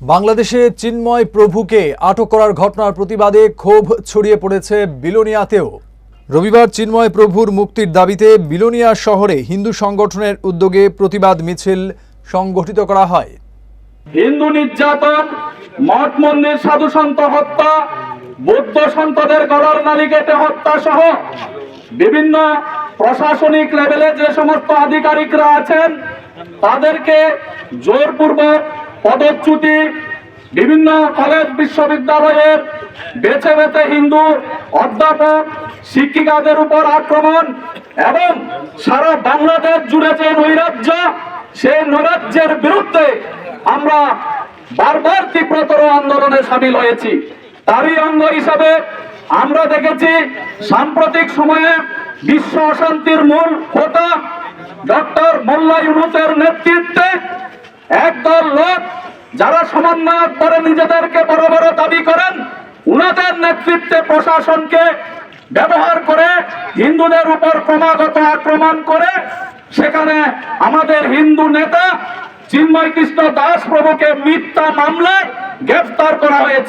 বাংলাদেশে চিন্ময় প্রভুকে আটক করার ঘটনার প্রতিবাদে ক্ষোভ ছড়িয়ে পড়েছে বিলোনিয়াতেও। রবিবার চিন্ময় প্রভুর মুক্তির দাবিতে বিলোনিয়া শহরে হিন্দু সংগঠনের উদ্যোগে প্রতিবাদ মিছিল সংগঠিত করা হয়। হিন্দু নির্যাতন, মঠ মন্দির, সাধু সন্ত হত্যা, বৌদ্ধ সন্তদের গলার নালি কেটে হত্যা সহ বিভিন্ন প্রশাসনিক লেভেলে যে সমস্ত আধিকারিকরা আছেন তাদেরকে জোরপূর্বক পদচ্যুতি, বিভিন্ন কলেজ বিশ্ববিদ্যালয়ের বেছে বেছে হিন্দু অধ্যাপক শিক্ষিকাদের উপর আক্রমণ এবং সারা বাংলাদেশ জুড়ে যে নৈরাজ্য, সেই নৈরাজ্যের বিরুদ্ধে আমরা বারবার তীব্রতর আন্দোলনে সামিল হয়েছি। তারই অঙ্গ হিসাবে আমরা দেখেছি সাম্প্রতিক সময়ে বিশ্ব অশান্তির মূল হোতা ডক্টর মোল্লা ইউনূসের নেতৃত্বে একদল লোক যারা সমন্বয় করে নিজেদেরকে বড় বড় দাবি করেন, উনাদের নেতৃত্বে প্রশাসনকে ব্যবহার করে হিন্দুদের উপর ক্রমাগত আক্রমণ করে সেখানে আমাদের হিন্দু নেতা চিন্ময় কৃষ্ণ দাস প্রভুকে মিথ্যা মামলায় গ্রেফতার করা হয়েছে।